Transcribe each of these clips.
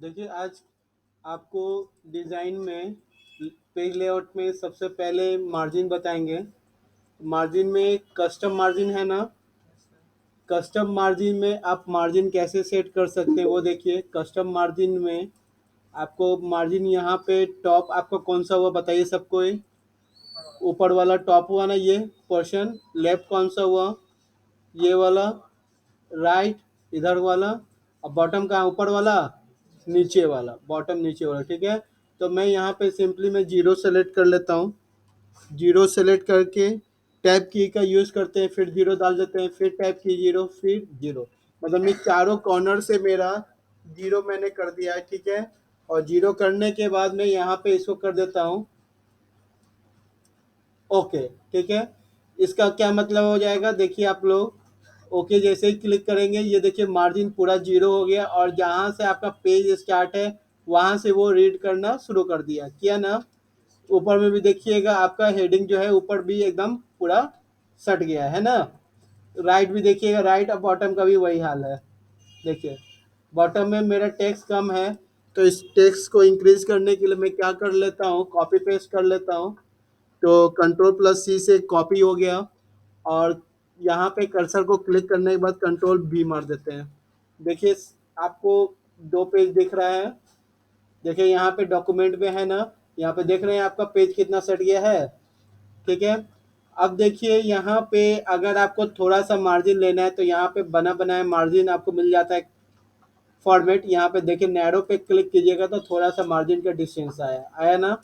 देखिए आज आपको डिज़ाइन में पेज लेआउट में सबसे पहले मार्जिन बताएंगे। मार्जिन में कस्टम मार्जिन है ना। कस्टम मार्जिन में आप मार्जिन कैसे सेट कर सकते हैं वो देखिए। कस्टम मार्जिन में आपको मार्जिन यहाँ पे टॉप आपका कौन सा हुआ बताइए सबको। ये ऊपर वाला टॉप हुआ ना, ये पोर्शन। लेफ्ट कौन सा हुआ, ये वाला। राइट इधर वाला। और बॉटम कहाँ, ऊपर वाला नीचे वाला, बॉटम नीचे वाला, ठीक है। तो मैं यहाँ पे सिंपली मैं जीरो सेलेक्ट कर लेता हूँ। जीरो सेलेक्ट करके टैब की का यूज़ करते हैं, फिर जीरो डाल देते हैं, फिर टैब की जीरो, फिर जीरो। मतलब मैं चारों कॉर्नर से मेरा जीरो मैंने कर दिया है, ठीक है। और जीरो करने के बाद मैं यहाँ पे इसको कर देता हूँ ओके, ठीक है। इसका क्या मतलब हो जाएगा देखिए आप लोग। ओके जैसे ही क्लिक करेंगे ये देखिए मार्जिन पूरा जीरो हो गया, और जहाँ से आपका पेज स्टार्ट है वहाँ से वो रीड करना शुरू कर दिया, किया ना। ऊपर में भी देखिएगा आपका हेडिंग जो है ऊपर भी एकदम पूरा सट गया है ना। राइट भी देखिएगा, राइट और बॉटम का भी वही हाल है। देखिए बॉटम में मेरा टेक्स्ट कम है, तो इस टेक्स्ट को इंक्रीज करने के लिए मैं क्या कर लेता हूँ, कॉपी पेस्ट कर लेता हूँ। तो कंट्रोल प्लस सी से कॉपी हो गया, और यहाँ पे कर्सर को क्लिक करने के बाद कंट्रोल भी मार देते हैं। देखिए आपको दो पेज दिख रहा है। देखिए यहाँ पे डॉक्यूमेंट में है ना, यहाँ पे देख रहे हैं आपका पेज कितना सट गया है, ठीक है। अब देखिए यहाँ पे अगर आपको थोड़ा सा मार्जिन लेना है तो यहाँ पे बना बनाया मार्जिन आपको मिल जाता है फॉर्मेट। यहाँ पे देखिए नैरो पे क्लिक कीजिएगा तो थोड़ा सा मार्जिन का डिस्टेंस आया आया ना।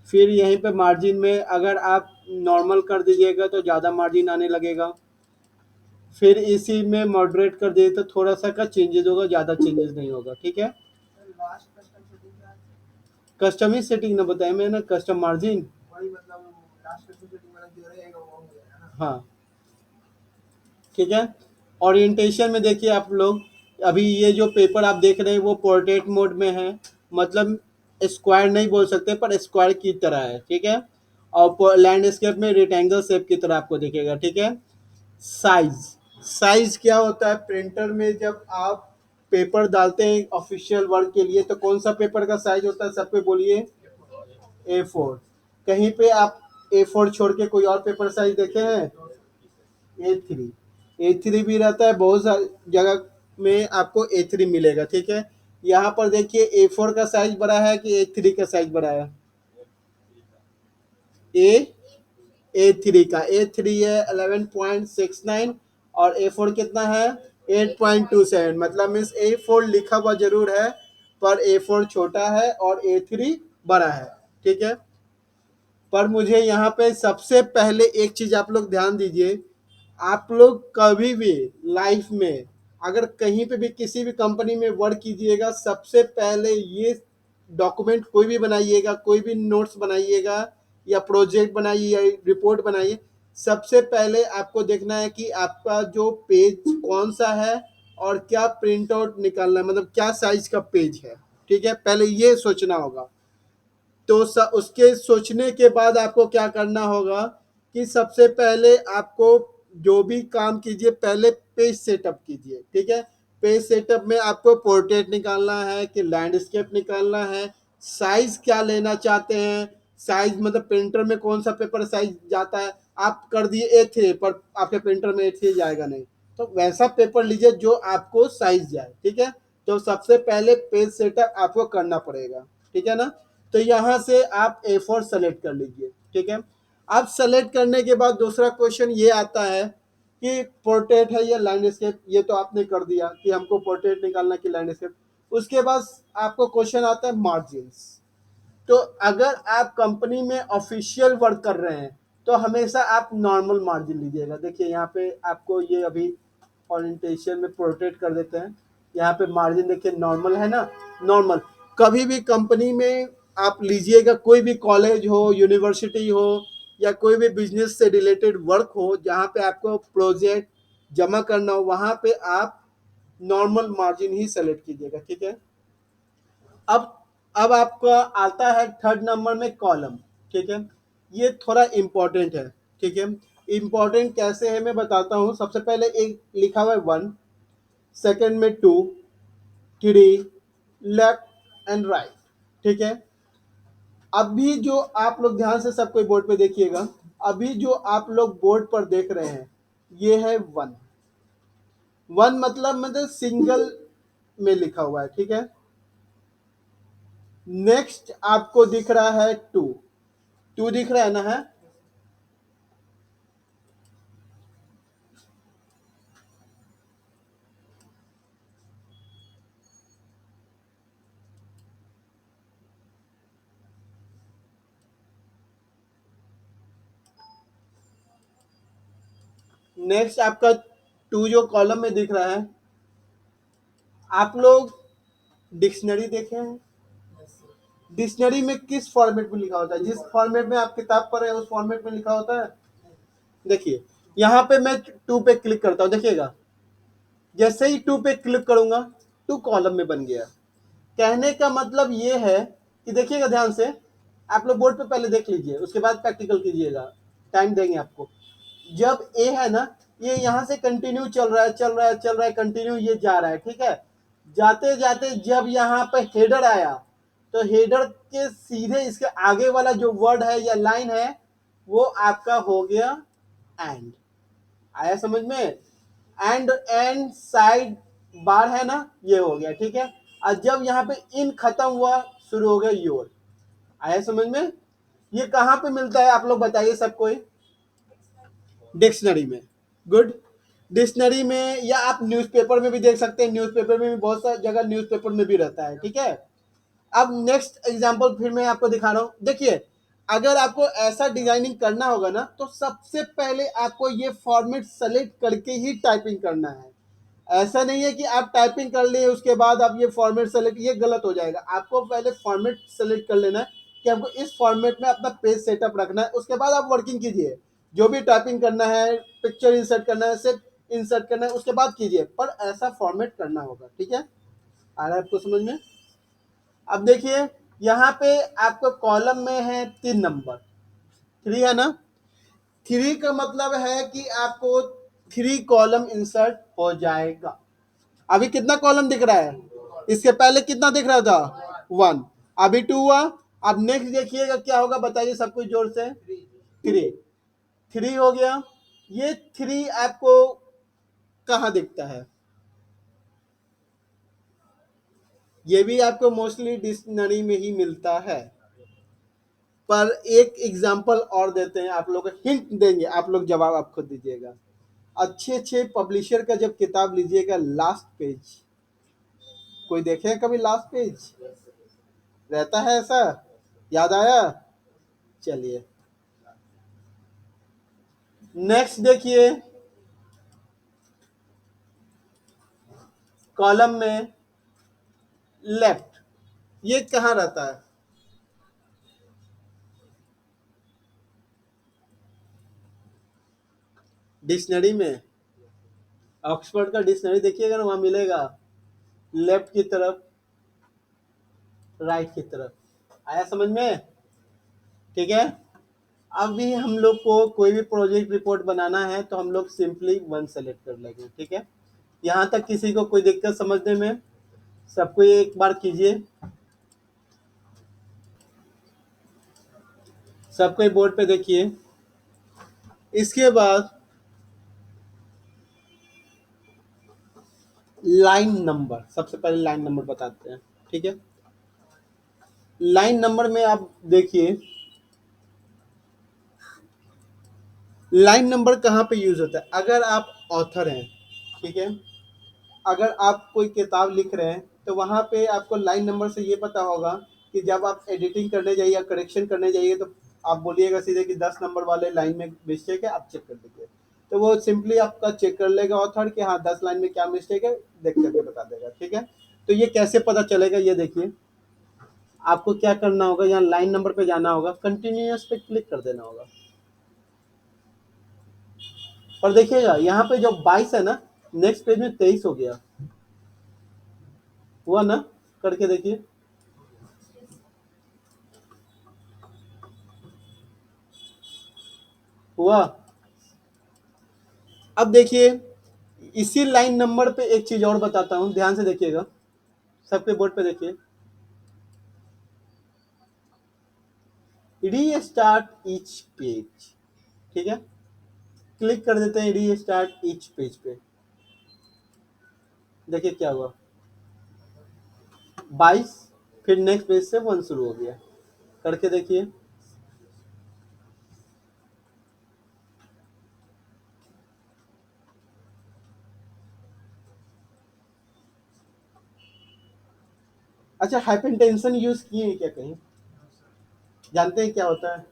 फिर यहीं पे मार्जिन में अगर आप नॉर्मल कर दीजिएगा तो ज़्यादा मार्जिन आने लगेगा। फिर इसी में मॉडरेट कर दिए तो थोड़ा सा का चेंजेस होगा, ज़्यादा चेंजेस नहीं होगा, ठीक है। कस्टम ही सेटिंग ना बताया मैंने, कस्टम मार्जिन। हाँ ठीक है। ओरिएंटेशन में देखिए आप लोग, अभी ये जो पेपर आप देख रहे हैं वो पोर्ट्रेट मोड में है। मतलब स्क्वायर नहीं बोल सकते पर स्क्वायर की तरह है, ठीक है। और लैंडस्केप में रेक्टेंगल शेप की तरह आपको दिखेगा, ठीक है। साइज, साइज क्या होता है प्रिंटर में, जब आप पेपर डालते हैं ऑफिशियल वर्क के लिए तो कौन सा पेपर का साइज होता है सबको बोलिए। A4। कहीं पे आप A4 छोड़ के कोई और पेपर साइज देखे हैं। A3। A3 भी रहता है, बहुत सारी जगह में आपको A3 मिलेगा, ठीक है। यहाँ पर देखिए A4 का साइज बड़ा है कि A3 का साइज बड़ा है। ए A3 का, A3 है 11.69 और A4 कितना है 8.27। मतलब मीन्स A4 लिखा हुआ जरूर है पर A4 छोटा है और A3 बड़ा है, ठीक है। पर मुझे यहाँ पे सबसे पहले एक चीज आप लोग ध्यान दीजिए। आप लोग कभी भी लाइफ में अगर कहीं पे भी किसी भी कंपनी में वर्क कीजिएगा, सबसे पहले ये डॉक्यूमेंट कोई भी बनाइएगा, कोई भी नोट्स बनाइएगा या प्रोजेक्ट बनाइए या रिपोर्ट बनाइए, सबसे पहले आपको देखना है कि आपका जो पेज कौन सा है और क्या प्रिंट आउट निकालना है, मतलब क्या साइज का पेज है, ठीक है। पहले ये सोचना होगा। तो उसके सोचने के बाद आपको क्या करना होगा कि सबसे पहले आपको जो भी काम कीजिए पहले पेज सेटअप कीजिए, ठीक है। पेज सेटअप में आपको पोर्ट्रेट निकालना है कि लैंडस्केप निकालना है, साइज क्या लेना चाहते हैं। साइज मतलब प्रिंटर में कौन सा पेपर साइज जाता है, आप कर दिए A3 पर आपके प्रिंटर में A3 जाएगा नहीं, तो वैसा पेपर लीजिए जो आपको साइज जाए, ठीक है। तो सबसे पहले पेज सेटअप आपको करना पड़ेगा, ठीक है ना। तो यहाँ से आप A4 सेलेक्ट कर लीजिए, ठीक है। अब सेलेक्ट करने के बाद दूसरा क्वेश्चन ये आता है कि पोर्ट्रेट है या लैंडस्केप। ये तो आपने कर दिया कि हमको पोर्ट्रेट निकालना कि लैंडस्केप। उसके बाद आपको क्वेश्चन आता है मार्जिन्स। तो अगर आप कंपनी में ऑफिशियल वर्क कर रहे हैं तो हमेशा आप नॉर्मल मार्जिन लीजिएगा। देखिए यहाँ पे आपको ये अभी ओरिएंटेशन में पोर्ट्रेट कर देते हैं। यहाँ पे मार्जिन देखिए नॉर्मल है ना, नॉर्मल। कभी भी कंपनी में आप लीजिएगा, कोई भी कॉलेज हो, यूनिवर्सिटी हो या कोई भी बिजनेस से रिलेटेड वर्क हो जहाँ पे आपको प्रोजेक्ट जमा करना हो, वहाँ पे आप नॉर्मल मार्जिन ही सेलेक्ट कीजिएगा, ठीक है। अब अब आपका आता है थर्ड नंबर में कॉलम, ठीक है। ये थोड़ा इम्पोर्टेंट है, ठीक है। इम्पोर्टेंट कैसे है मैं बताता हूँ। सबसे पहले एक लिखा हुआ है 1, सेकंड में 2, 3, लेफ्ट एंड राइट, ठीक है। अभी जो आप लोग ध्यान से सब कोई बोर्ड पे देखिएगा, अभी जो आप लोग बोर्ड पर देख रहे हैं ये है 1। 1 मतलब सिंगल में लिखा हुआ है, ठीक है। नेक्स्ट आपको दिख रहा है 2। 2 दिख रहा है ना, है। नेक्स्ट आपका 2 जो कॉलम में दिख रहा है, आप लोग डिक्शनरी देखे हैं? डिक्शनरी में किस फॉर्मेट में लिखा होता है? जिस फॉर्मेट में आप किताब पढ़ रहे हैं उस फॉर्मेट में लिखा होता है। देखिए यहाँ पे मैं 2 पे क्लिक करता हूँ, देखिएगा जैसे ही 2 पे क्लिक करूंगा 2 कॉलम में बन गया। कहने का मतलब ये है कि देखिएगा ध्यान से, आप लोग बोर्ड पे पहले देख लीजिए उसके बाद प्रैक्टिकल कीजिएगा, टाइम देंगे आपको। जब ए है ना, ये यहाँ से कंटिन्यू चल रहा है चल रहा है चल रहा है, कंटिन्यू ये जा रहा है, ठीक है। जाते जाते जब यहाँ पे हेडर आया तो हेडर के सीधे इसके आगे वाला जो वर्ड है या लाइन है वो आपका हो गया एंड। आया समझ में? एंड साइड बार है ना, ये हो गया, ठीक है। और जब यहाँ पे इन खत्म हुआ शुरू हो गया योर। आया समझ में? ये कहाँ पे मिलता है आप लोग बताइए सबको? डिक्शनरी में। गुड। डिक्शनरी में, या आप न्यूज़पेपर में भी देख सकते हैं, न्यूज़पेपर में भी बहुत सारी जगह न्यूज़पेपर में भी रहता है, ठीक है। अब नेक्स्ट एग्जांपल फिर मैं आपको दिखा रहा हूं, देखिए अगर आपको ऐसा डिजाइनिंग करना होगा ना तो सबसे पहले आपको ये फॉर्मेट सेलेक्ट करके ही टाइपिंग करना है। ऐसा नहीं है कि आप टाइपिंग कर लिए उसके बाद आप ये फॉर्मेट सेलेक्ट, ये गलत हो जाएगा। आपको पहले फॉर्मेट सेलेक्ट कर लेना है कि आपको इस फॉर्मेट में अपना पेज सेटअप रखना है, उसके बाद आप वर्किंग कीजिए। जो भी टाइपिंग करना है, पिक्चर इंसर्ट करना है, सिर्फ इंसर्ट करना है, उसके बाद कीजिए, पर ऐसा फॉर्मेट करना होगा, ठीक है। आ रहा है आपको समझ में? अब देखिए यहाँ पे आपको कॉलम में है 3 नंबर, 3 है ना। 3 का मतलब है कि आपको 3 कॉलम इंसर्ट हो जाएगा। अभी कितना कॉलम दिख रहा है? इसके पहले कितना दिख रहा था? 1। अभी 2 हुआ। अब नेक्स्ट देखिएगा क्या होगा, बताइए सब कुछ जोर से। 3। 3 हो गया। ये 3 आपको कहाँ दिखता है? ये भी आपको मोस्टली डिक्शनरी में ही मिलता है। पर एक एग्जांपल और देते हैं, आप लोग को हिंट देंगे, आप लोग जवाब आप खुद दीजिएगा। अच्छे अच्छे पब्लिशर का जब किताब लीजिएगा, लास्ट पेज, कोई देखे कभी लास्ट पेज रहता है ऐसा? याद आया? चलिए नेक्स्ट देखिए, कॉलम में लेफ्ट, ये कहाँ रहता है? डिक्शनरी में। ऑक्सफोर्ड का डिक्शनरी देखिएगा ना, वहां मिलेगा लेफ्ट की तरफ, राइट की तरफ। आया समझ में? ठीक है। अभी हम लोग को कोई भी प्रोजेक्ट रिपोर्ट बनाना है तो हम लोग सिंपली 1 सेलेक्ट कर लेंगे, ठीक है। यहाँ तक किसी को कोई दिक्कत समझने में? सबको एक बार कीजिए, सबको बोर्ड पे देखिए। इसके बाद लाइन नंबर, सबसे पहले लाइन नंबर बताते हैं, ठीक है। लाइन नंबर में आप देखिए, लाइन नंबर कहाँ पे यूज होता है? अगर आप ऑथर हैं, ठीक है, अगर आप कोई किताब लिख रहे हैं तो वहां पे आपको लाइन नंबर से ये पता होगा कि जब आप एडिटिंग करने जाइए या करेक्शन करने जाइए तो आप बोलिएगा सीधे कि 10 नंबर वाले लाइन में मिस्टेक है, आप चेक कर लीजिए। तो वो सिंपली आपका चेक कर लेगा ऑथर कि हाँ 10 लाइन में क्या मिस्टेक है, देख करके बता देगा, ठीक है। तो ये कैसे पता चलेगा, ये देखिए। आपको क्या करना होगा, यहाँ लाइन नंबर पे जाना होगा, कंटिन्यूअस पे क्लिक कर देना होगा। और देखिएगा यहाँ पे जो 22 है ना, नेक्स्ट पेज में 23 हो गया, हुआ ना? करके देखिए, हुआ। अब देखिए इसी लाइन नंबर पे एक चीज और बताता हूं, ध्यान से देखिएगा, सबके बोर्ड पे देखिए। रीस्टार्ट ईच पेज, ठीक है, क्लिक कर देते हैं रीस्टार्ट ईच पेज पे। देखिए क्या हुआ, 22, फिर नेक्स्ट पेज से 1 शुरू हो गया। करके देखिए, अच्छा हाइपरटेंशन यूज किए हैं क्या कहीं? जानते हैं क्या होता है?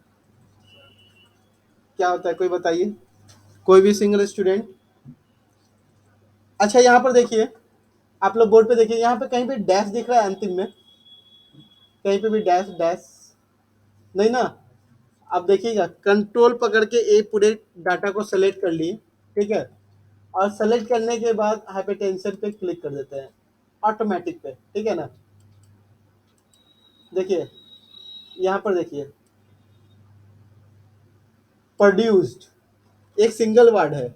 क्या होता है कोई बताइए, कोई भी सिंगल स्टूडेंट। अच्छा यहाँ पर देखिए, आप लोग बोर्ड पे देखिए, यहाँ पे कहीं पे डैश दिख रहा है अंतिम में? कहीं पे भी डैश डैश नहीं ना? अब देखिएगा, कंट्रोल पकड़ के ए पूरे डाटा को सेलेक्ट कर लिए, ठीक है, और सेलेक्ट करने के बाद हाइपरटेंशन पे क्लिक कर देते हैं ऑटोमेटिक पे, ठीक है ना? देखिए यहाँ पर देखिए, प्रोड्यूस्ड एक सिंगल वर्ड है,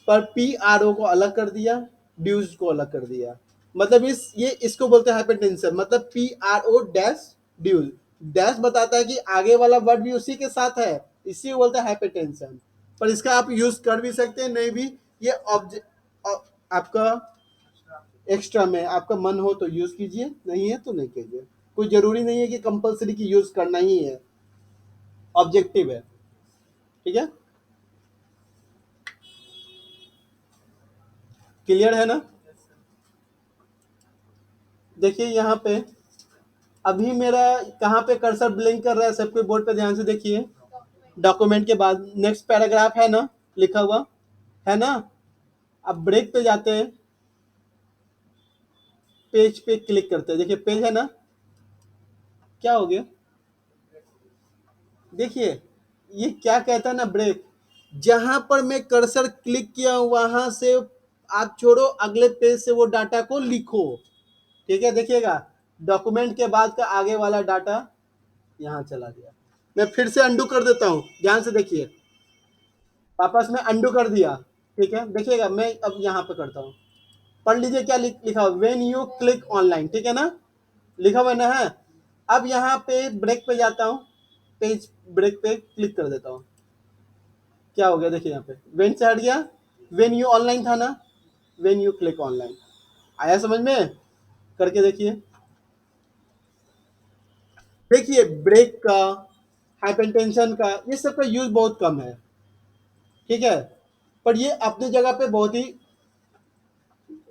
पर पी आर ओ को अलग कर दिया, ड्यूज को अलग कर दिया। मतलब इस ये इसको बोलते हैं हाइपरटेंशन, मतलब पी आर ओ डैश ड्यूज। डैश बताता है कि आगे वाला वर्ड भी उसी के साथ है, इसी को बोलते हैं हाइपरटेंशन। पर इसका आप यूज कर भी सकते हैं, नहीं भी। ये आपका एक्स्ट्रा में आपका मन हो तो यूज कीजिए, नहीं है तो नहीं कीजिए। कोई जरूरी नहीं है कि कंपलसरी की यूज करना ही है, ऑब्जेक्टिव है, ठीक है। क्लियर है ना? देखिए यहाँ पे अभी मेरा कहाँ पे कर्सर ब्लिंक कर रहा है, सबके बोर्ड पे ध्यान से देखिए। डॉक्यूमेंट के बाद नेक्स्ट पैराग्राफ है ना लिखा हुआ, है ना? अब ब्रेक पे जाते हैं, पेज पे क्लिक करते हैं, देखिए पेज है ना? क्या हो गया? देखिए ये क्या कहता है ना, ब्रेक। जहां पर मैं कर्सर क्लिक किया हूं वहां से आप छोड़ो, अगले पेज से वो डाटा को लिखो, ठीक है। देखिएगा, डॉक्यूमेंट के बाद का आगे वाला डाटा यहाँ चला गया। मैं फिर से अंडू कर देता हूँ, ध्यान से देखिए, वापस में अंडू कर दिया, ठीक है। देखिएगा मैं अब यहाँ पे करता हूँ, पढ़ लीजिए क्या लिखा हुआ, व्हेन यू क्लिक ऑनलाइन, ठीक है ना? लिखा हुआ ना है। अब यहाँ पे ब्रेक पे जाता हूँ, पेज ब्रेक पे क्लिक कर देता हूँ। क्या हो गया देखिए, यहाँ पे व्हेन से हट गया, व्हेन यू ऑनलाइन था ना, व्हेन यू क्लिक ऑनलाइन। आया समझ में? करके देखिए। देखिए ब्रेक का, हाइपरटेंशन का, ये सब का यूज बहुत कम है, ठीक है, पर ये अपनी जगह पे बहुत ही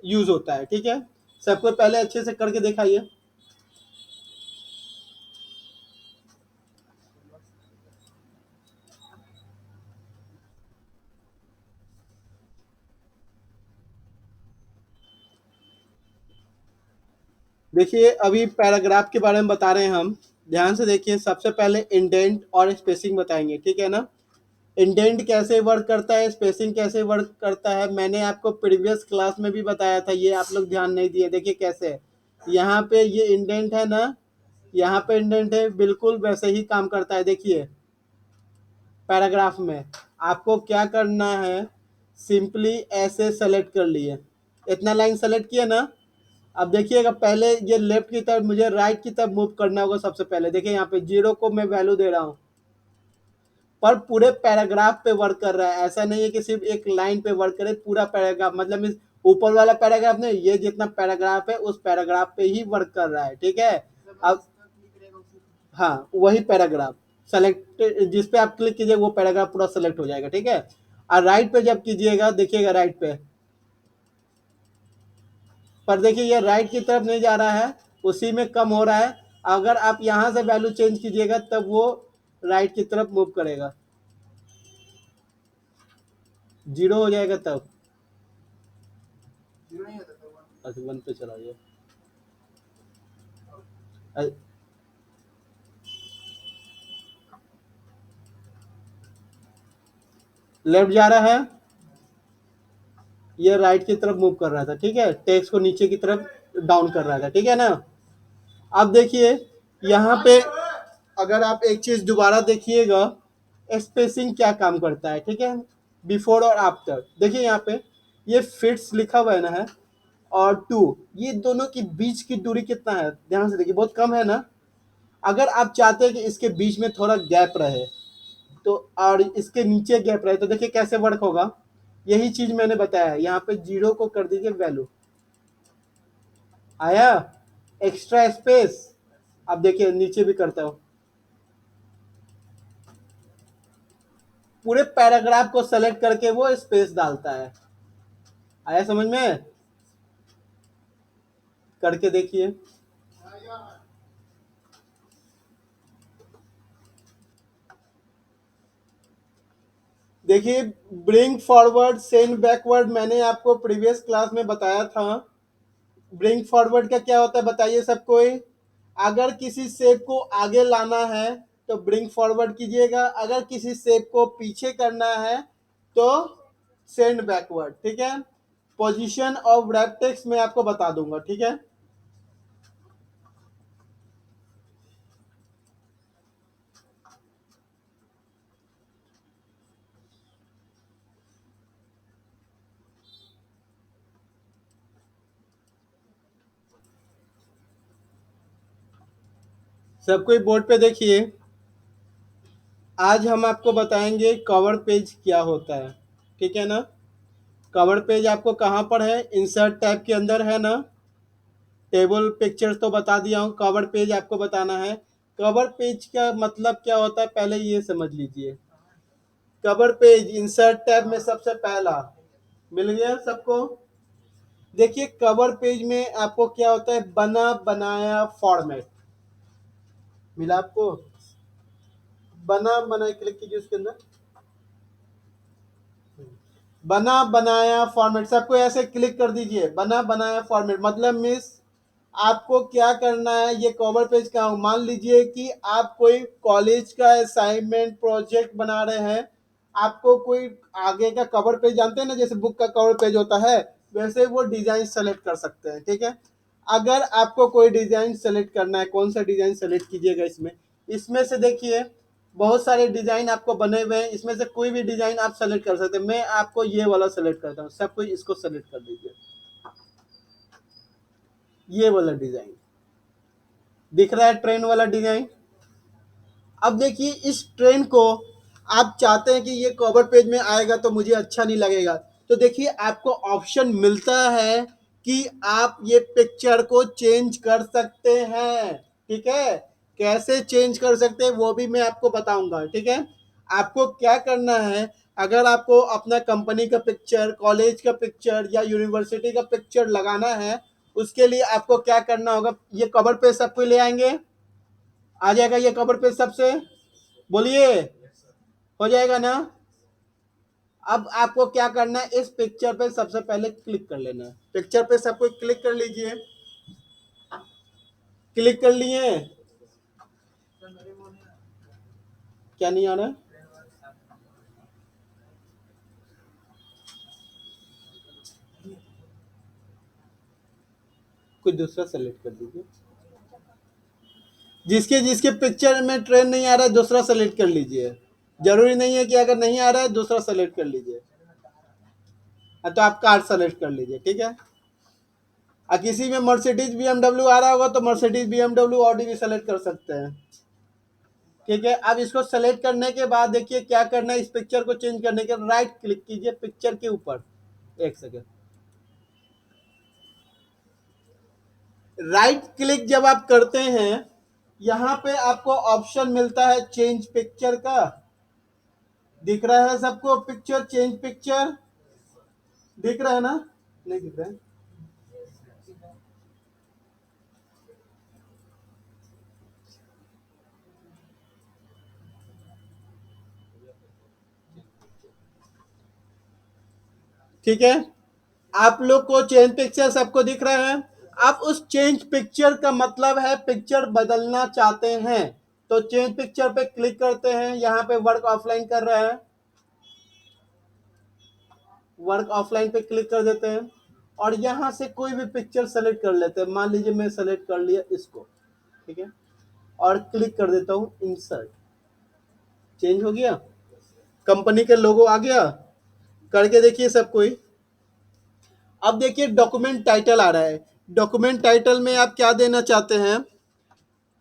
यूज होता है, ठीक है। सबको पहले अच्छे से करके दिखाइए। देखिए अभी पैराग्राफ के बारे में बता रहे हैं हम, ध्यान से देखिए। सबसे पहले इंडेंट और स्पेसिंग बताएंगे, ठीक है ना? इंडेंट कैसे वर्क करता है, स्पेसिंग कैसे वर्क करता है, मैंने आपको प्रीवियस क्लास में भी बताया था, ये आप लोग ध्यान नहीं दिए। देखिए कैसे यहाँ पे ये इंडेंट है ना, यहाँ पे इंडेंट है, बिल्कुल वैसे ही काम करता है। देखिए पैराग्राफ में आपको क्या करना है, सिंपली ऐसे सेलेक्ट कर लिए, इतना लाइन सेलेक्ट किया ना। अब देखिएगा, पहले ये लेफ्ट की तरफ, मुझे राइट की तरफ मूव करना होगा सबसे पहले। देखिए यहाँ पे 0 को मैं वैल्यू दे रहा हूँ, पर पूरे पैराग्राफ पे वर्क कर रहा है। ऐसा नहीं है कि सिर्फ एक लाइन पे वर्क करे, पूरा पैराग्राफ, मतलब इस ऊपर वाला पैराग्राफ नहीं, ये जितना पैराग्राफ है उस पैराग्राफ पे ही वर्क कर रहा है, ठीक है। अब हाँ, वही पैराग्राफ सेलेक्ट, जिस पे आप क्लिक कीजिए वो पैराग्राफ पूरा सेलेक्ट हो जाएगा, ठीक है। और राइट पे जब कीजिएगा, देखिएगा राइट पे, पर देखिए ये राइट की तरफ नहीं जा रहा है, उसी में कम हो रहा है। अगर आप यहाँ से वैल्यू चेंज कीजिएगा तब वो राइट की तरफ मूव करेगा, 0 हो जाएगा तब। अच्छा 1 पे चला गया। लेफ्ट जा रहा है, ये राइट की तरफ मूव कर रहा था, ठीक है, टेक्स्ट को नीचे की तरफ डाउन कर रहा था, ठीक है ना? अब देखिए यहाँ पे, अगर आप एक चीज दोबारा देखिएगा, स्पेसिंग क्या काम करता है, ठीक है, बिफोर और आफ्टर। देखिए यहाँ पे ये फिट्स लिखा हुआ है ना है, और टू, ये दोनों के बीच की दूरी कितना है, ध्यान से देखिए, बहुत कम है ना। अगर आप चाहते हैं कि इसके बीच में थोड़ा गैप रहे तो, और इसके नीचे गैप रहे, तो देखिए कैसे वर्क होगा। यही चीज मैंने बताया है। यहाँ पे 0 को कर दीजिए वैल्यू, आया एक्स्ट्रा स्पेस। अब देखिए नीचे भी करता हूं, पूरे पैराग्राफ को सेलेक्ट करके वो स्पेस डालता है। आया समझ में? करके देखिए। देखिए ब्रिंग फॉरवर्ड सेंड बैकवर्ड मैंने आपको प्रीवियस क्लास में बताया था। ब्रिंग फॉरवर्ड का क्या होता है बताइए सब कोई। अगर किसी शेप को आगे लाना है तो ब्रिंग फॉरवर्ड कीजिएगा, अगर किसी शेप को पीछे करना है तो सेंड बैकवर्ड। ठीक है, पोजीशन ऑफ रैप टेक्स्ट मैं आपको बता दूंगा। ठीक है, सब कोई बोर्ड पे देखिए। आज हम आपको बताएंगे कवर पेज क्या होता है। ठीक है ना, कवर पेज आपको कहाँ पर है, इंसर्ट टैब के अंदर है ना। टेबल पिक्चर्स तो बता दिया हूँ, कवर पेज आपको बताना है। कवर पेज का मतलब क्या होता है पहले ये समझ लीजिए। कवर पेज इंसर्ट टैब में सबसे पहला मिल गया सबको। देखिए कवर पेज में आपको क्या होता है, बना बनाया फॉर्मेट मिला आपको। बना बनाया क्लिक कीजिए उसके अंदर, बना बनाया फॉर्मेट सबको ऐसे क्लिक कर दीजिए। बना बनाया फॉर्मेट मतलब मिस आपको क्या करना है, ये कवर पेज का मान लीजिए कि आप कोई कॉलेज का असाइनमेंट प्रोजेक्ट बना रहे हैं। आपको कोई आगे का कवर पेज जानते हैं ना, जैसे बुक का कवर पेज होता है वैसे वो डिजाइन सेलेक्ट कर सकते हैं। ठीक है, अगर आपको कोई डिजाइन सेलेक्ट करना है, कौन सा डिजाइन सेलेक्ट कीजिएगा इसमें, इसमें से देखिए बहुत सारे डिजाइन आपको बने हुए हैं, इसमें से कोई भी डिजाइन आप सेलेक्ट कर सकते हैं। मैं आपको ये वाला सेलेक्ट करता हूँ, सब कोई इसको सेलेक्ट कर दीजिए। ये वाला डिजाइन दिख रहा है, ट्रेन वाला डिजाइन। अब देखिए इस ट्रेन को आप चाहते हैं कि ये कवर पेज में आएगा तो मुझे अच्छा नहीं लगेगा, तो देखिए आपको ऑप्शन मिलता है कि आप ये पिक्चर को चेंज कर सकते हैं। ठीक है, कैसे चेंज कर सकते हैं वो भी मैं आपको बताऊंगा। ठीक है, आपको क्या करना है, अगर आपको अपना कंपनी का पिक्चर, कॉलेज का पिक्चर या यूनिवर्सिटी का पिक्चर लगाना है, उसके लिए आपको क्या करना होगा, ये कवर पेज सबको ले आएंगे, आ जाएगा ये कवर पेज सबसे, बोलिए हो जाएगा ना। अब आपको क्या करना है, इस पिक्चर पे सबसे पहले क्लिक कर लेना है। पिक्चर पे सबको क्लिक कर लीजिए। क्लिक कर लिए, क्या नहीं आ रहा है, कुछ दूसरा सेलेक्ट कर दीजिए। जिसके जिसके पिक्चर में ट्रेन नहीं आ रहा है दूसरा सेलेक्ट कर लीजिए। जरूरी नहीं है कि अगर नहीं आ रहा है दूसरा सेलेक्ट कर लीजिए। तो आप कार सेलेक्ट कर लीजिए। ठीक है, और किसी में मर्सिडीज बीएमडब्ल्यू आ रहा होगा तो मर्सिडीज बीएमडब्ल्यू ऑडी भी सेलेक्ट कर सकते हैं। ठीक है, अब इसको सेलेक्ट करने के बाद देखिए क्या करना है, इस पिक्चर को चेंज करने के राइट क्लिक कीजिए पिक्चर के ऊपर। एक सेकेंड, राइट क्लिक जब आप करते हैं यहां पे आपको ऑप्शन मिलता है चेंज पिक्चर का। दिख रहा है सबको पिक्चर, चेंज पिक्चर दिख रहा है ना, नहीं दिख रहा है। ठीक है, आप लोग को चेंज पिक्चर सबको दिख रहा है। आप उस चेंज पिक्चर का मतलब है पिक्चर बदलना चाहते हैं तो चेंज पिक्चर पे क्लिक करते हैं। यहाँ पे वर्क ऑफलाइन कर रहा है, वर्क ऑफलाइन पे क्लिक कर देते हैं और यहाँ से कोई भी पिक्चर सेलेक्ट कर लेते हैं। मान लीजिए मैं सेलेक्ट कर लिया इसको। ठीक है, और क्लिक कर देता हूँ इंसर्ट, चेंज हो गया, कंपनी का लोगो आ गया। करके देखिए सब कोई। अब देखिए डॉक्यूमेंट टाइटल आ रहा है। डॉक्यूमेंट टाइटल में आप क्या देना चाहते हैं,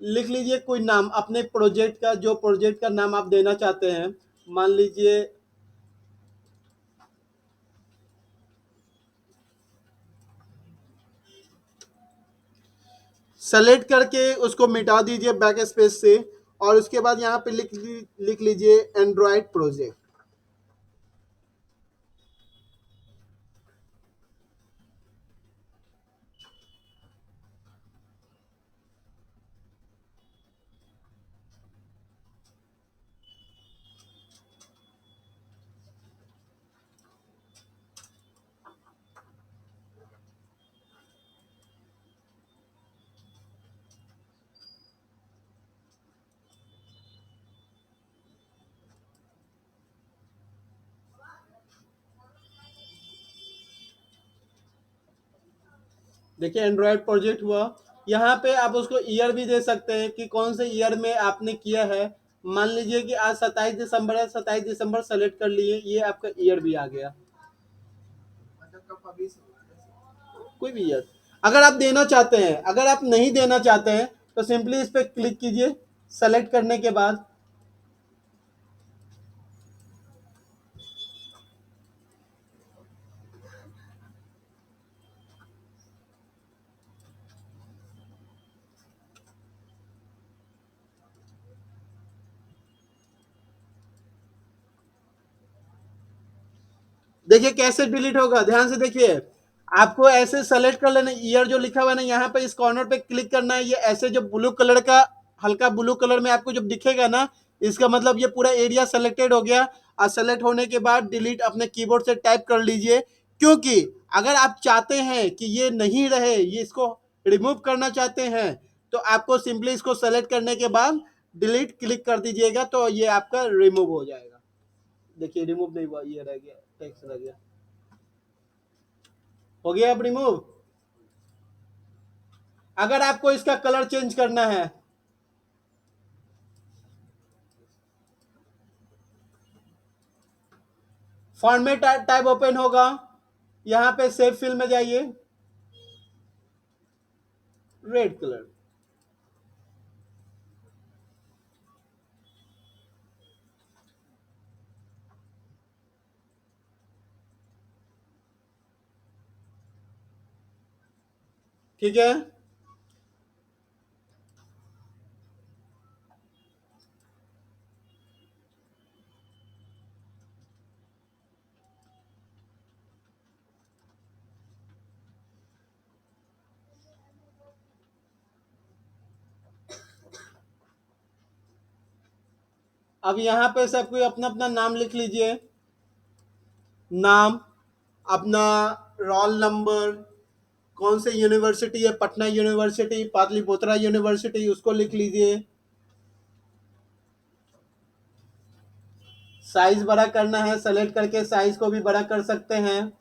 लिख लीजिए कोई नाम अपने प्रोजेक्ट का, जो प्रोजेक्ट का नाम आप देना चाहते हैं। मान लीजिए सेलेक्ट करके उसको मिटा दीजिए बैक स्पेस से, और उसके बाद यहाँ पे लिख लीजिए एंड्रॉयड प्रोजेक्ट। देखिए एंड्रॉयड प्रोजेक्ट हुआ। यहाँ पे आप उसको ईयर भी दे सकते हैं कि कौन से ईयर में आपने किया है। मान लीजिए कि आज 27 दिसंबर है, 27 दिसंबर सेलेक्ट कर लिए, ये आपका ईयर भी आ गया, कोई भी ईयर। अगर आप देना चाहते हैं, अगर आप नहीं देना चाहते हैं तो सिंपली इस पर क्लिक कीजिए सेलेक्ट करने के बाद। देखिए कैसे डिलीट होगा, ध्यान से देखिए। आपको ऐसे सेलेक्ट कर लेना, ईयर जो लिखा हुआ है ना, यहाँ पे इस कॉर्नर पे क्लिक करना है। ये ऐसे जो ब्लू कलर का, हल्का ब्लू कलर में आपको जब दिखेगा ना, इसका मतलब ये पूरा एरिया सेलेक्टेड हो गया। और सेलेक्ट होने के बाद डिलीट अपने कीबोर्ड से टाइप कर लीजिए, क्योंकि अगर आप चाहते हैं कि ये नहीं रहे, ये इसको रिमूव करना चाहते हैं, तो आपको सिंपली इसको सेलेक्ट करने के बाद डिलीट क्लिक कर दीजिएगा, तो ये आपका रिमूव हो जाएगा। देखिए रिमूव नहीं हुआ, ये रह गया, टेक्स्ट रह गया। हो गया अब रिमूव। अगर आपको इसका कलर चेंज करना है, फॉर्मेट टाइप ओपन होगा, यहाँ पे सेव फिल में जाइए, रेड कलर। ठीक है। अब यहाँ पे सब कोई अपना अपना नाम लिख लीजिए, नाम, अपना रोल नंबर, कौन से यूनिवर्सिटी है, पटना यूनिवर्सिटी, पाटलिपुत्रा यूनिवर्सिटी, उसको लिख लीजिए। साइज बड़ा करना है, सेलेक्ट करके साइज को भी बड़ा कर सकते हैं।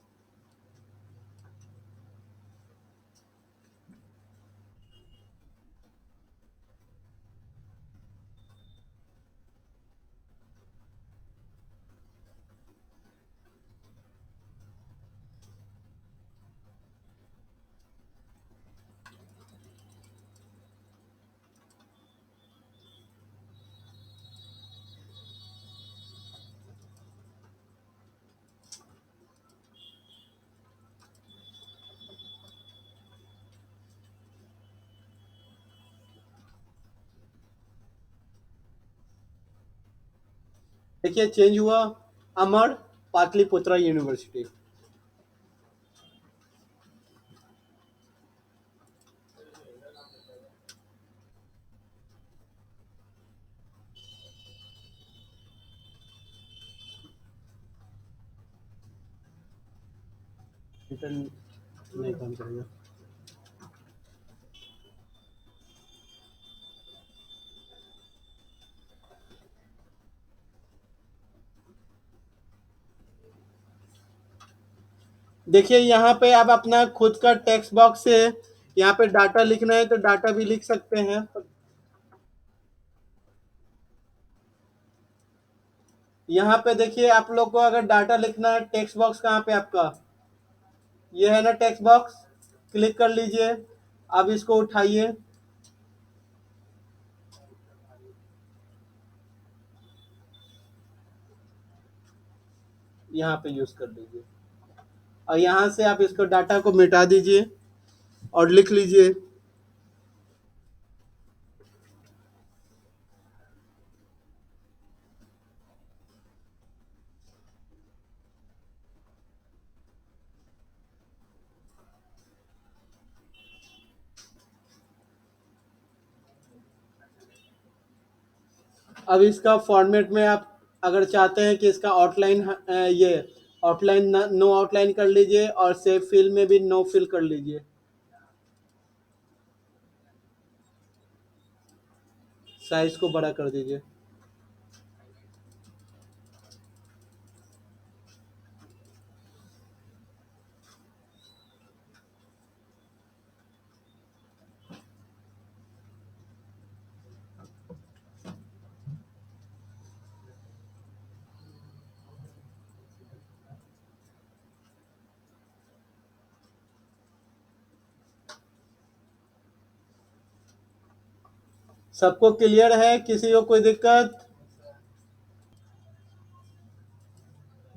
देखिए चेंज हुआ, अमर पाटलिपुत्रा यूनिवर्सिटी। नहीं काम करेगा। देखिए यहाँ पे आप अपना खुद का टेक्स्ट बॉक्स से यहाँ पे डाटा लिखना है तो डाटा भी लिख सकते हैं। यहाँ पे देखिए आप लोग को अगर डाटा लिखना है, टेक्स्ट बॉक्स कहाँ पे आपका, ये है ना टेक्स्ट बॉक्स, क्लिक कर लीजिए। अब इसको उठाइए, यहाँ पे यूज कर लीजिए, और यहाँ से आप इसको डाटा को मिटा दीजिए और लिख लीजिए। अब इसका फॉर्मेट में आप अगर चाहते हैं कि इसका आउटलाइन, ये आउटलाइन नो आउटलाइन कर लीजिए, और सेव फिल में भी नो फिल कर लीजिए। साइज को बड़ा कर दीजिए। सबको क्लियर है? किसी को कोई दिक्कत?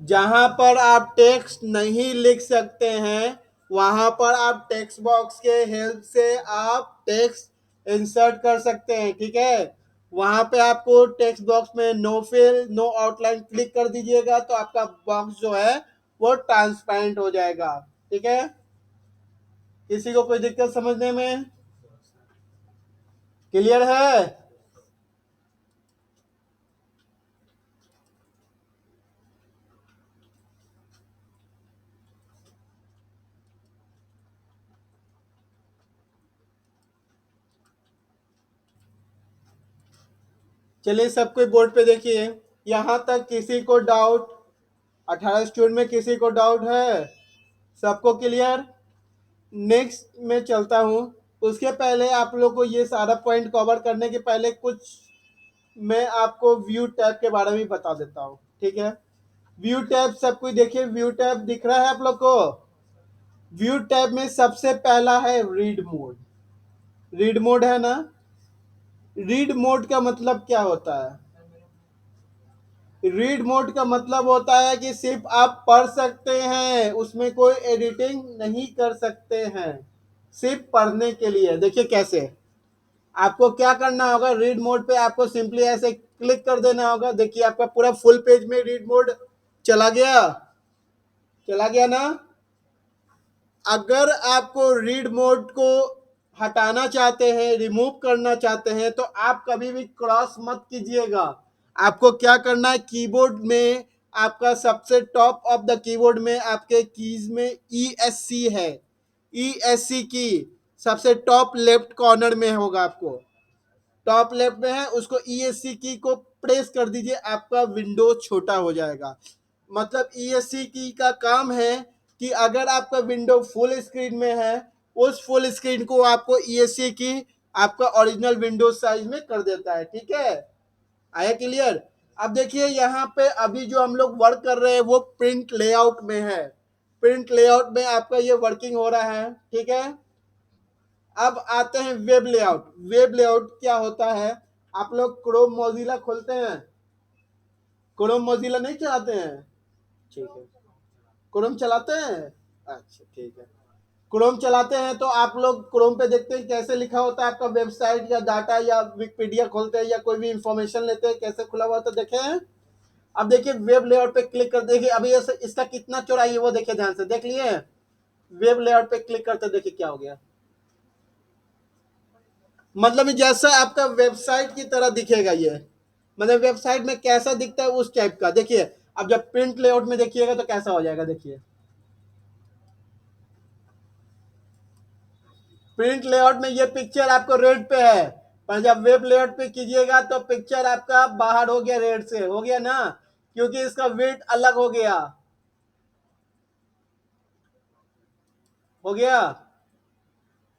जहां पर आप टेक्स्ट नहीं लिख सकते हैं, वहां पर आप टेक्स्ट बॉक्स के हेल्प से आप टेक्स्ट इंसर्ट कर सकते हैं, ठीक है। वहां पे आपको टेक्स्ट बॉक्स में no fill no outline click कर दीजिएगा, तो आपका बॉक्स जो है वो ट्रांसपेरेंट हो जाएगा, ठीक है। किसी को कोई दिक्कत समझने में? क्लियर है? चलिए सब कोई बोर्ड पे देखिए। यहाँ तक किसी को डाउट? 18 स्टूडेंट में किसी को डाउट है? सबको क्लियर? नेक्स्ट में चलता हूँ। उसके पहले आप लोग को ये सारा पॉइंट कवर करने के पहले कुछ मैं आपको व्यू टैब के बारे में बता देता हूँ, ठीक है। व्यू टैब सब कोई देखिए, व्यू टैब दिख रहा है आप लोग को? व्यू टैब में सबसे पहला है रीड मोड। रीड मोड है ना? रीड मोड का मतलब क्या होता है? रीड मोड का मतलब होता है कि सिर्फ आप पढ़ सकते हैं, उसमें कोई एडिटिंग नहीं कर सकते हैं, सिर्फ पढ़ने के लिए। देखिए कैसे आपको क्या करना होगा। रीड मोड पे आपको सिंपली ऐसे क्लिक कर देना होगा। देखिए आपका पूरा फुल पेज में रीड मोड चला गया। चला गया ना? अगर आपको रीड मोड को हटाना चाहते हैं, रिमूव करना चाहते हैं, तो आप कभी भी क्रॉस मत कीजिएगा। आपको क्या करना है, कीबोर्ड में आपका सबसे टॉप ऑफ द कीबोर्ड में आपके कीज में ESC है। ESC की सबसे टॉप लेफ्ट कॉर्नर में होगा, आपको टॉप लेफ्ट में है, उसको ESC की को प्रेस कर दीजिए, आपका विंडो छोटा हो जाएगा। मतलब ESC की का काम है कि अगर आपका विंडो फुल स्क्रीन में है, उस फुल स्क्रीन को आपको ESC की आपका ओरिजिनल विंडो साइज में कर देता है, ठीक है। आया क्लियर? अब देखिए यहाँ पे अभी जो हम लोग वर्क कर रहे हैं वो प्रिंट लेआउट में है। प्रिंट लेआउट में आपका ये वर्किंग हो रहा है, ठीक है। अब आते हैं वेब लेआउट। वेब लेआउट क्या होता है? आप लोग क्रोम मोजिला खोलते हैं? क्रोम मोजिला नहीं चलाते हैं? ठीक है। क्रोम चलाते हैं? अच्छा ठीक है। क्रोम चलाते हैं तो आप लोग क्रोम पे देखते हैं कैसे लिखा होता है आपका वेबसाइट या डाटा, या विकिपीडिया खोलते हैं या कोई भी इंफॉर्मेशन लेते हैं, कैसे खुला हुआ होता है, देखे हैं? अब देखिए वेब लेआउट पे क्लिक कर, देखिए अभी इसका कितना चौड़ाई है वो देखिए, ध्यान से देख लिए। वेब लेआउट पे क्लिक करते देखिए क्या हो गया। मतलब जैसा आपका वेबसाइट की तरह दिखेगा ये। मतलब वेबसाइट में कैसा दिखता है उस टाइप का। देखिए अब जब प्रिंट लेआउट में देखिएगा तो कैसा हो जाएगा, देखिए। प्रिंट लेआउट में ये पिक्चर आपको रेड पे है, पर जब वेब लेआउट पे कीजिएगा तो पिक्चर आपका बाहर हो गया, रेड से हो गया ना, क्योंकि इसका वेट अलग हो गया। हो गया।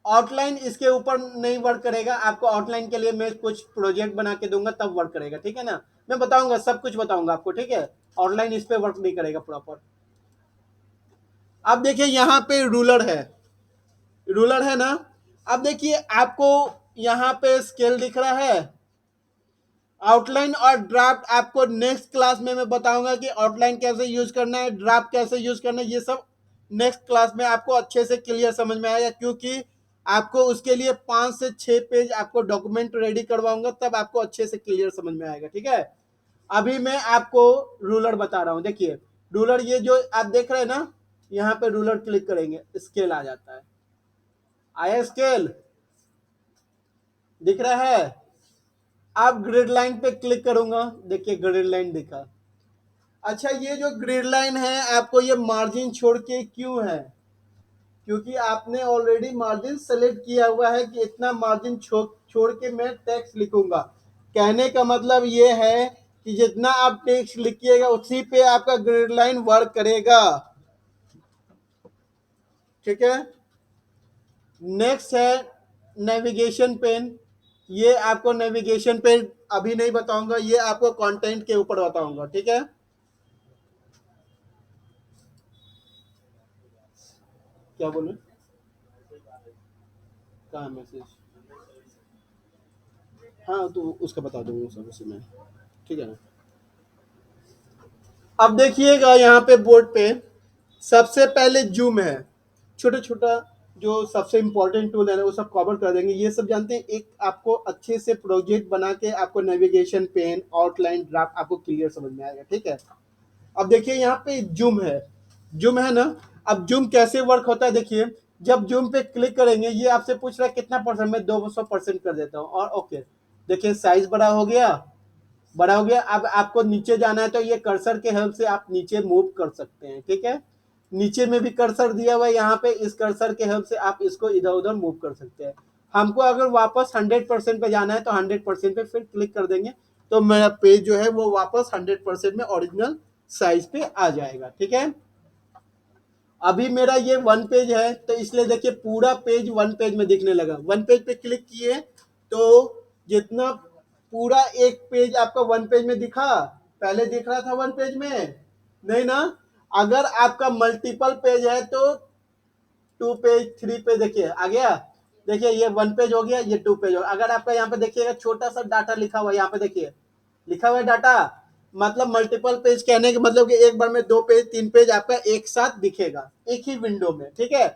आउटलाइन इसके ऊपर नहीं वर्क करेगा, आपको आउटलाइन के लिए मैं कुछ प्रोजेक्ट बना के दूंगा तब वर्क करेगा, ठीक है ना। मैं बताऊंगा, सब कुछ बताऊंगा आपको, ठीक है। आउटलाइन इस पे वर्क नहीं करेगा प्रॉपर। अब देखिए यहाँ पे रूलर है। रूलर है ना? अब देखिए आपको यहाँ पे स्केल दिख रहा है, आउटलाइन और ड्राफ्ट आपको नेक्स्ट क्लास में मैं बताऊंगा कि आउटलाइन कैसे यूज करना है, ड्राफ्ट कैसे यूज करना है, ये सब नेक्स्ट क्लास में आपको अच्छे से क्लियर समझ में आएगा, क्योंकि आपको उसके लिए 5 से 6 पेज आपको डॉक्यूमेंट रेडी करवाऊंगा, तब आपको अच्छे से क्लियर समझ में आएगा। ठीक है, अभी मैं आपको रूलर बता रहा हूं। देखिए रूलर, ये जो आप देख रहे हैं ना, यहाँ पे रूलर क्लिक करेंगे स्केल आ जाता है। आया स्केल दिख रहा है? आप ग्रिड लाइन पे क्लिक करूंगा, देखिए ग्रिड लाइन दिखा। अच्छा, ये जो ग्रिड लाइन है आपको ये मार्जिन छोड़ के क्यों है? क्योंकि आपने ऑलरेडी मार्जिन सेलेक्ट किया हुआ है कि इतना मार्जिन छोड़ के मैं टेक्स्ट लिखूंगा। कहने का मतलब ये है कि जितना आप टेक्स्ट लिखिएगा उसी पे आपका ग्रिड लाइन वर्क करेगा। ठीक है, नेक्स्ट है नेविगेशन पेन। ये आपको नेविगेशन पेन अभी नहीं बताऊंगा, ये आपको कंटेंट के ऊपर बताऊंगा। ठीक है, क्या बोले, कहाँ मैसेज? हाँ तो उसका बता दूंगा सब उसी में। ठीक है ना, अब देखिएगा यहाँ पे बोर्ड पे सबसे पहले जूम है। छोटा छोटा जो सबसे इंपॉर्टेंट टूल है ना वो सब कवर कर देंगे, ये सब जानते हैं। एक आपको अच्छे से प्रोजेक्ट बना के आपको नेविगेशन पेन, आउटलाइन, ड्राफ्ट आपको क्लियर समझ में आएगा। ठीक है, अब देखिए यहाँ पे जूम है, जूम है ना। अब जूम कैसे वर्क होता है, देखिए जब जूम पे क्लिक करेंगे ये आपसे पूछ रहा है कितना परसेंट, मैं 200% कर देता हूँ और ओके। देखिए साइज बड़ा हो गया, बड़ा हो गया। अब आपको नीचे जाना है तो ये कर्सर के हेल्प से आप नीचे मूव कर सकते हैं। ठीक है, नीचे में भी कर्सर दिया हुआ है, यहाँ पे इस कर्सर के हेल्प से आप इसको इधर उधर मूव कर सकते हैं। हमको अगर वापस 100% पे जाना है तो 100% पे फिर क्लिक कर देंगे, तो मेरा पेज जो है वो वापस 100% में ओरिजिनल साइज पे आ जाएगा। ठीक है, अभी मेरा ये वन पेज है तो इसलिए देखिए पूरा पेज वन पेज में दिखने लगा। वन पेज पे क्लिक किए तो जितना पूरा एक पेज आपका वन पेज में दिखा, पहले दिख रहा था वन पेज में नहीं ना। अगर आपका मल्टीपल पेज है तो 2 पेज 3 पेज देखिए आ गया। देखिए ये वन पेज हो गया, ये 2 पेज हो। अगर आपका यहाँ पे देखिएगा छोटा सा डाटा लिखा हुआ है, यहाँ पे देखिए लिखा हुआ है डाटा, मतलब मल्टीपल पेज कहने के मतलब कि एक बार में 2 पेज 3 पेज आपका एक साथ दिखेगा एक ही विंडो में। ठीक है,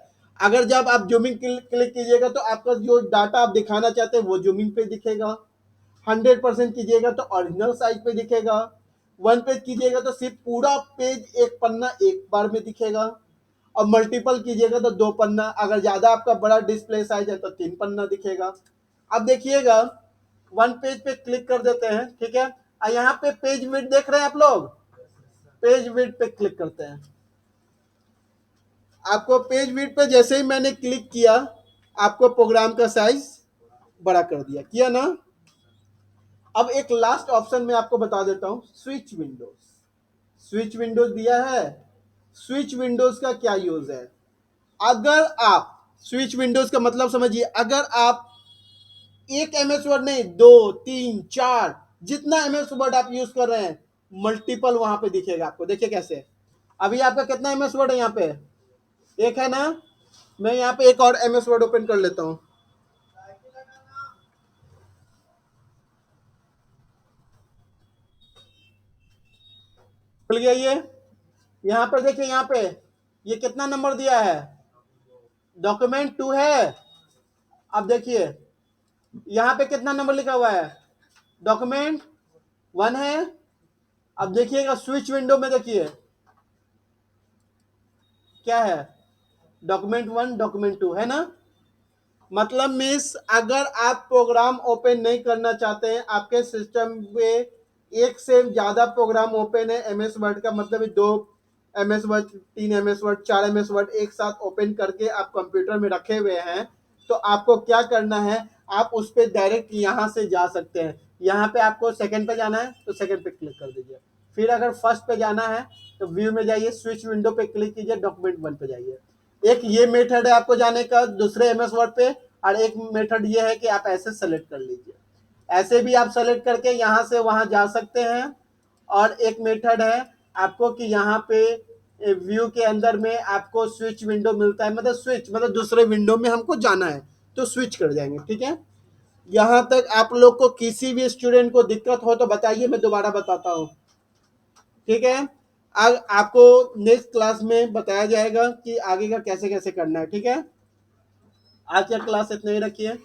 अगर जब आप जूमिंग क्लिक कीजिएगा तो आपका जो डाटा आप दिखाना चाहते हैं वो जूमिंग पे दिखेगा। 100% कीजिएगा तो ओरिजिनल साइज पे दिखेगा। 1 पेज कीजिएगा तो सिर्फ पूरा पेज एक पन्ना एक बार में दिखेगा। और मल्टीपल कीजिएगा तो 2 पन्ना, अगर ज्यादा आपका बड़ा डिस्प्ले साइज है तो 3 पन्ना दिखेगा। अब देखिएगा वन पेज पे क्लिक कर देते हैं। ठीक है, यहाँ पे पेज विड्थ देख रहे हैं आप लोग, पेज विड्थ पे क्लिक करते हैं। आपको पेज विड्थ पे जैसे ही मैंने क्लिक किया आपको प्रोग्राम का साइज बड़ा कर दिया, किया ना। अब एक लास्ट ऑप्शन में आपको बता देता हूं, स्विच विंडोज। स्विच विंडोज दिया है। स्विच विंडोज का क्या यूज है? अगर आप स्विच विंडोज का मतलब समझिए, अगर आप एक एमएस वर्ड नहीं, 2 3 4 जितना एमएस वर्ड आप यूज कर रहे हैं मल्टीपल वहां पे दिखेगा आपको। देखिए कैसे, अभी आपका कितना एमएस वर्ड है यहाँ पे, एक है ना। मैं यहाँ पे एक और एमएस वर्ड ओपन कर लेता हूँ। खुल गया ये। यहाँ पर देखिए, यहाँ पे ये कितना नंबर दिया है, डॉक्यूमेंट 2 है। अब देखिए यहाँ पे कितना नंबर लिखा हुआ है, डॉक्यूमेंट 1 है। अब देखिएगा स्विच विंडो में देखिए क्या है, डॉक्यूमेंट 1 डॉक्यूमेंट 2 है ना। मतलब मीन्स अगर आप प्रोग्राम ओपन नहीं करना चाहते हैं, आपके सिस्टम में एक से ज्यादा प्रोग्राम ओपन है, एमएस वर्ड का मतलब 2 MS word, 3 MS word, 4 MS word एक साथ ओपन करके आप कंप्यूटर में रखे हुए हैं, तो आपको क्या करना है, आप उस पर डायरेक्ट यहाँ से जा सकते हैं। यहाँ पे आपको सेकंड पे जाना है तो सेकंड पे क्लिक कर दीजिए। फिर अगर फर्स्ट पे जाना है तो व्यू में जाइए, स्विच विंडो पे क्लिक कीजिए, डॉक्यूमेंट 1 पे जाइए। एक ये मेथड है आपको जाने का दूसरे एमएस वर्ड पे, और एक मेथड ये है कि आप ऐसे सेलेक्ट कर लीजिए, ऐसे भी आप सेलेक्ट करके यहाँ से वहां जा सकते हैं। और एक मेथड है आपको कि यहाँ पे व्यू के अंदर में आपको स्विच विंडो मिलता है, मतलब स्विच मतलब दूसरे विंडो में हमको जाना है तो स्विच कर जाएंगे। ठीक है, यहाँ तक आप लोग को किसी भी स्टूडेंट को दिक्कत हो तो बताइए, मैं दोबारा बताता हूँ, ठीक है। अब आपको नेक्स्ट क्लास में बताया जाएगा कि आगे का कैसे कैसे करना है, ठीक है। आज का क्लास इतना ही रखिए।